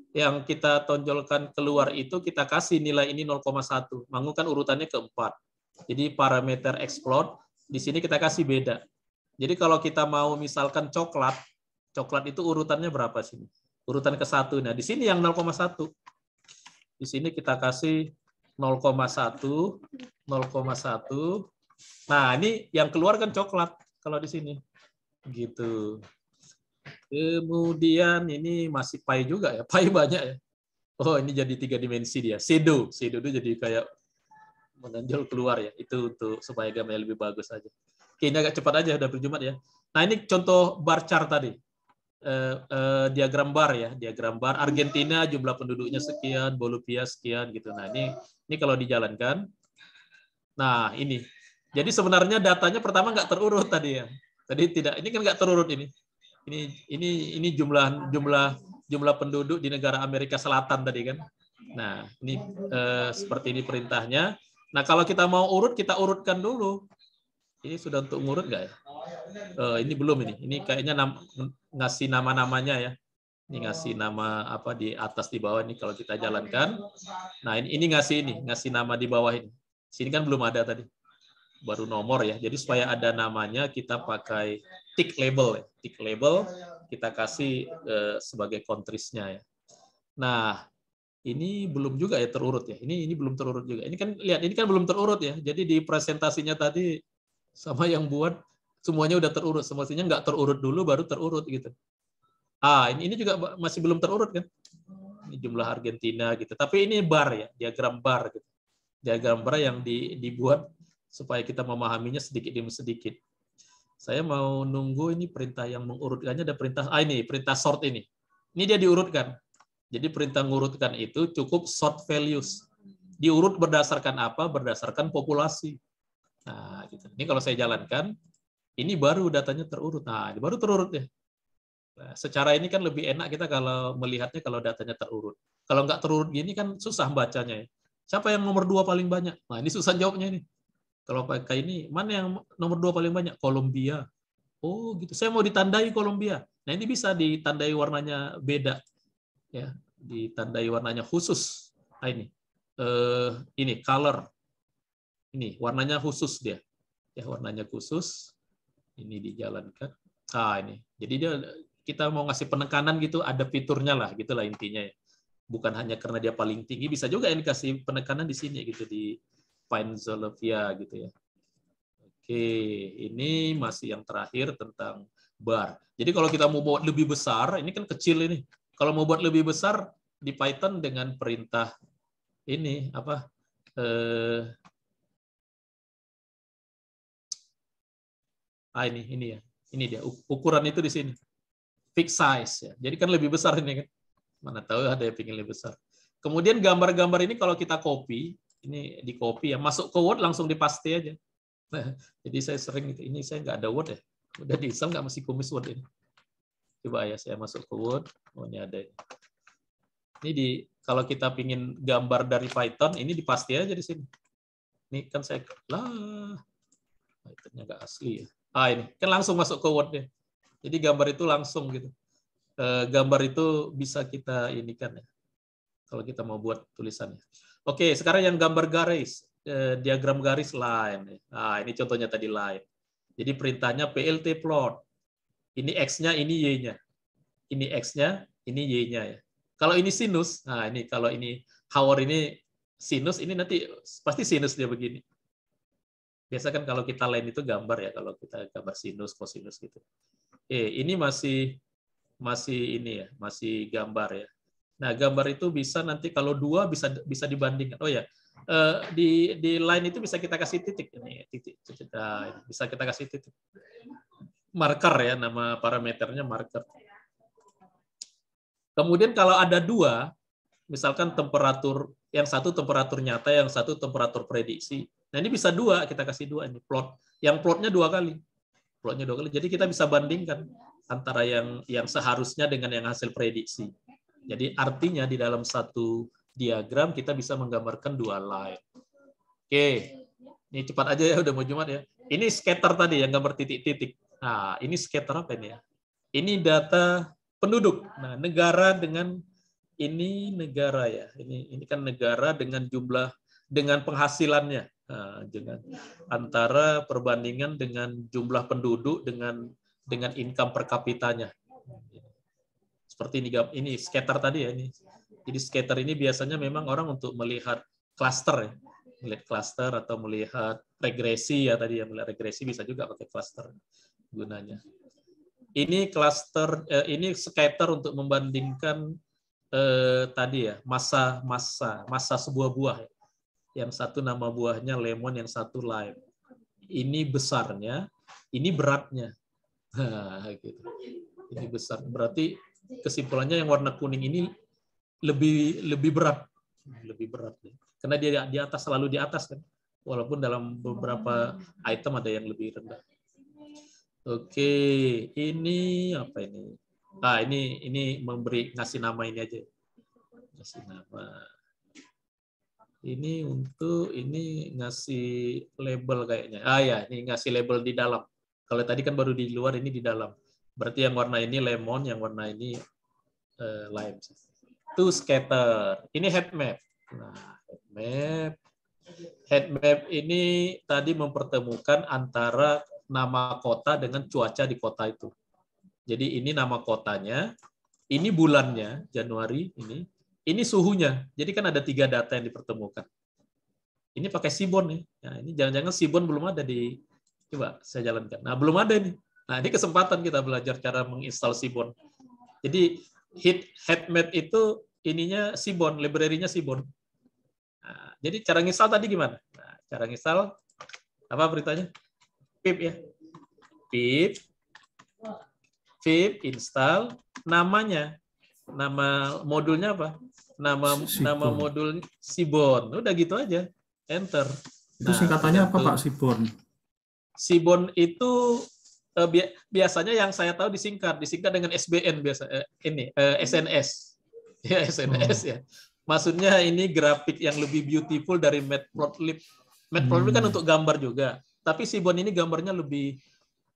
Yang kita tonjolkan keluar itu kita kasih nilai ini 0,1. Mango kan urutannya keempat. Jadi parameter explode di sini kita kasih beda. Jadi kalau kita mau misalkan coklat itu urutannya berapa sini? Urutan ke-1. Nah, di sini yang 0,1. Di sini kita kasih 0,1, 0,1. Nah, ini yang keluar kan coklat kalau di sini. Gitu. Kemudian ini masih pie juga ya. Pie banyak ya. Oh, ini jadi 3 dimensi dia. Shadow itu jadi kayak menonjol keluar ya. Itu untuk supaya gambarnya lebih bagus aja. Oke, ini agak cepat aja, udah berjumat ya. Nah, ini contoh bar chart tadi. Diagram bar ya. Diagram bar. Argentina jumlah penduduknya sekian, Bolivia sekian gitu. Nah, ini kalau dijalankan. Nah, ini. Jadi sebenarnya datanya pertama nggak terurut tadi ya. Tadi tidak. Ini kan nggak terurut ini. Ini jumlah penduduk di negara Amerika Selatan tadi kan. Nah, ini seperti ini perintahnya. Nah, kalau kita mau urut, kita urutkan dulu. Ini sudah untuk ngurut nggak ya? Ini belum ini. Ini kayaknya ngasih nama-namanya ya. Ini ngasih nama apa di atas di bawah ini kalau kita jalankan. Nah, ini ngasih nama di bawah ini. Sini kan belum ada tadi. Baru nomor ya. Jadi supaya ada namanya kita pakai tick label ya. Tick label kita kasih sebagai kontrisnya ya. Nah, ini belum juga ya terurut ya. Ini belum terurut juga. Ini kan lihat ini kan belum terurut ya. Jadi di presentasinya tadi sama yang buat semuanya udah terurut. Semestinya nggak terurut dulu baru terurut gitu. Ini juga masih belum terurut kan. Ini jumlah Argentina gitu. Tapi ini bar ya, diagram bar gitu. Diagram bar yang dibuat supaya kita memahaminya sedikit demi sedikit. Saya mau nunggu ini perintah yang mengurutkannya ada perintah ini perintah sort ini. Ini dia diurutkan. Jadi perintah mengurutkan itu cukup sort values. Diurut berdasarkan apa? Berdasarkan populasi. Nah, gitu. Ini kalau saya jalankan, Ini baru datanya terurut. Nah, ini baru terurut ya. Nah, secara ini kan lebih enak kita kalau melihatnya kalau datanya terurut. Kalau nggak terurut gini kan susah bacanya ya. Siapa yang nomor 2 paling banyak? Nah, ini susah jawabnya ini. Kalau pakai ini, mana yang nomor 2 paling banyak? Kolombia. Oh, gitu. Saya mau ditandai Kolombia. Nah, ini bisa ditandai warnanya beda. Ya, ditandai warnanya khusus. Nah, ini color. Ini warnanya khusus dia. Ya, warnanya khusus. Ini dijalankan. Ini. Jadi kita mau ngasih penekanan gitu, ada fiturnya lah, gitulah intinya ya. Bukan hanya karena dia paling tinggi, bisa juga yang dikasih penekanan di sini gitu, di Peinzollveia gitu ya. Oke, ini masih yang terakhir tentang bar. Jadi kalau kita mau buat lebih besar, ini kan kecil ini. Kalau mau buat lebih besar di Python dengan perintah ini apa? Ini ya. Ini dia ukuran itu di sini. Fixed size ya. Jadi kan lebih besar ini kan. Mana tahu ada yang ingin lebih besar. Kemudian gambar-gambar ini kalau kita copy, ini di copy ya, masuk ke Word langsung dipaste aja. Nah, jadi saya sering gitu, ini saya nggak ada Word ya. Udah diinstal nggak mesti kumis Word ini. Coba ya saya masuk ke Word. Oh, ini ada. Ini kalau kita pingin gambar dari Python, ini dipaste aja di sini. Ini kan saya Pythonnya nggak asli ya. Ini kan langsung masuk ke Word ya. Jadi gambar itu langsung gitu. Gambar itu bisa kita inikan ya. Kalau kita mau buat tulisannya. Oke, sekarang yang gambar garis, diagram garis line. Nah, ini contohnya tadi line. Jadi perintahnya PLT plot. Ini X-nya, ini Y-nya. Ini X-nya, ini Y-nya ya. Kalau ini sinus, nah ini kalau ini hour ini sinus, ini nanti pasti sinus dia begini. Biasa kan kalau kita line itu gambar ya, kalau kita gambar sinus, kosinus gitu. Ini masih ini ya, masih gambar ya. Nah, gambar itu bisa nanti kalau 2 bisa dibandingkan. Oh ya, di line itu bisa kita kasih titik ini, titik. Bisa kita kasih titik. Marker ya, nama parameternya marker. Kemudian kalau ada 2, misalkan temperatur, yang satu temperatur nyata, yang satu temperatur prediksi. Nah, ini bisa 2, kita kasih 2 ini plot. Yang plotnya 2 kali. Plotnya 2 kali. Jadi kita bisa bandingkan antara yang seharusnya dengan yang hasil prediksi. Jadi artinya di dalam satu diagram kita bisa menggambarkan 2 line. Oke, ini cepat aja ya, udah mau Jumat ya. Ini scatter tadi yang gambar titik-titik. Nah, ini scatter apa ini ya? Ini data penduduk. Nah, negara dengan ini negara ya. Ini kan negara dengan jumlah, dengan penghasilannya. Nah, dengan antara perbandingan dengan jumlah penduduk dengan income per kapitanya. Seperti ini scatter tadi ya ini. Jadi scatter ini biasanya memang orang untuk melihat cluster ya. Melihat cluster atau melihat regresi ya tadi ya, melihat regresi bisa juga pakai cluster gunanya. Ini cluster ini scatter untuk membandingkan tadi ya, masa sebuah buah ya. Yang satu nama buahnya lemon, yang satu lime. Ini besarnya, ini beratnya. Nah, gitu. Ini besar. Berarti kesimpulannya yang warna kuning ini lebih berat, ya. Karena dia di atas, selalu di atas kan. Walaupun dalam beberapa item ada yang lebih rendah. Oke, ini apa ini? Ini ngasih nama ini aja. Ngasih nama. Ini untuk ini ngasih label kayaknya. Ya, ini ngasih label di dalam. Kalau tadi kan baru di luar, ini di dalam. Berarti yang warna ini lemon, yang warna ini lime. Itu scatter. Ini heat map. Nah, heat map ini tadi mempertemukan antara nama kota dengan cuaca di kota itu. Jadi ini nama kotanya, ini bulannya, Januari ini. Ini suhunya. Jadi kan ada 3 data yang dipertemukan. Ini pakai Seaborn nih. Nah, ini jangan-jangan Seaborn belum ada di. Coba saya jalankan. Nah, belum ada nih. Nah, ini kesempatan kita belajar cara menginstal Seaborn. Jadi heat map itu ininya Seaborn, library-nya Seaborn. Nah, jadi cara nginstal tadi gimana? Nah, cara nginstal apa beritanya? Pip ya. Pip install, namanya. Nama modulnya apa? Nama modul Seaborn. Udah gitu aja. Enter. Itu singkatannya apa Pak Seaborn? Seaborn itu biasanya yang saya tahu disingkat dengan SBN biasa SNS. Ya, SNS ya. Maksudnya ini grafik yang lebih beautiful dari Matplotlib. Matplotlib kan untuk gambar juga, tapi Seaborn ini gambarnya lebih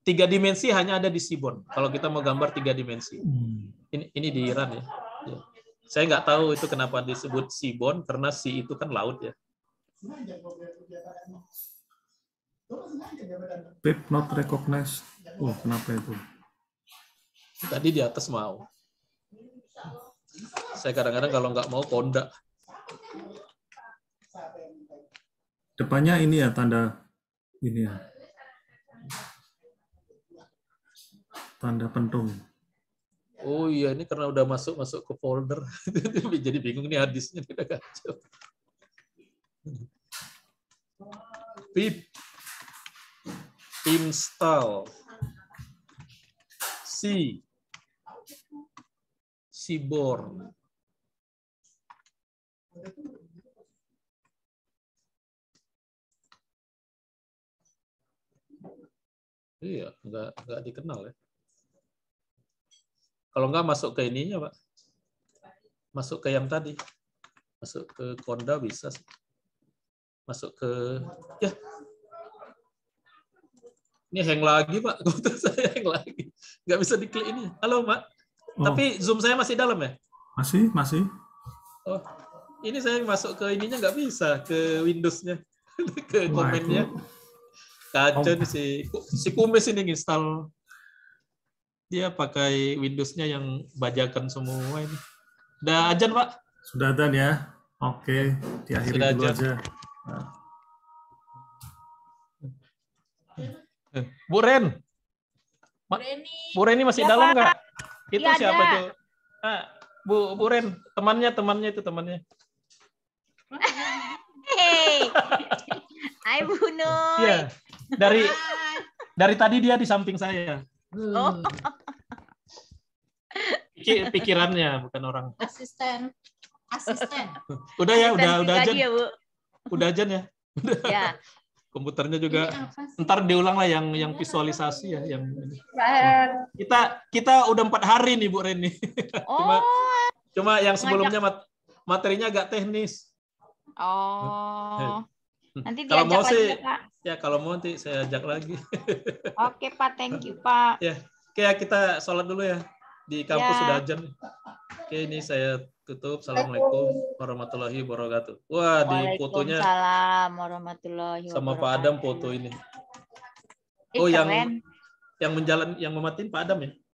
3 dimensi hanya ada di Seaborn. Kalau kita mau gambar 3 dimensi. Ini di Iran ya. Ya. Saya nggak tahu itu kenapa disebut Seaborn, karena sea itu kan laut ya. Pip not recognized. Oh, kenapa itu? Tadi di atas mau. Saya kadang-kadang kalau nggak mau konda. Depannya ini ya tanda ini ya. Tanda pentung. Oh iya, ini karena udah masuk ke folder. Jadi bingung nih hadisnya udah kacau. Pip install Seaborn. Iya, nggak dikenal ya. Kalau nggak masuk ke ininya, Pak. Masuk ke yang tadi. Masuk ke Konda bisa sih. Masuk ke ya. Ini hang lagi, Pak. Komputer saya hang lagi. Nggak bisa diklik ini. Halo, Pak. Oh. Tapi Zoom saya masih dalam ya? Masih. Oh, ini saya masuk ke ininya nggak bisa, ke Windows-nya, ke komennya. Kacau nih si kumis ini install. Dia pakai Windows-nya yang bajakan semua ini. Udah ajan, Pak? Sudah ajan ya? Oke, diakhiri Sudah dulu ajan. aja. Nah. Bu Ren. Bu Ren ini masih Ya, dalam Pak. nggak? Itu Iya, siapa ada. tuh? Bu Ren, temannya itu temannya. Hey, Hai Bu Nur. Iya. Dari tadi dia di samping saya. Oh, Pikirannya bukan orang. asisten. Udah ya, Asisten udah pribadi ajan. ya, Bu. Udah ajan ya. Ya. Komputernya juga. Ini apa sih? Ntar diulang lah yang visualisasi ya, yang ini. Kita udah 4 hari nih Bu Ren nih. Oh. Cuma yang sebelumnya materinya agak teknis. Oh. Nanti Kalau diajak mau lagi sih, ya, Pak. ya kalau mau nanti saya ajak lagi. Oke, Pak. Thank you, Pak. Ya, kayak kita sholat dulu ya. Di kampus Ya. sudah ajan. Oke, ini saya tutup. Assalamualaikum warahmatullahi wabarakatuh. Wah, di fotonya Waalaikumsalam warahmatullahi wabarakatuh. sama Pak Adam foto ini. Ih, Oh, keren. yang mematiin Pak Adam ya?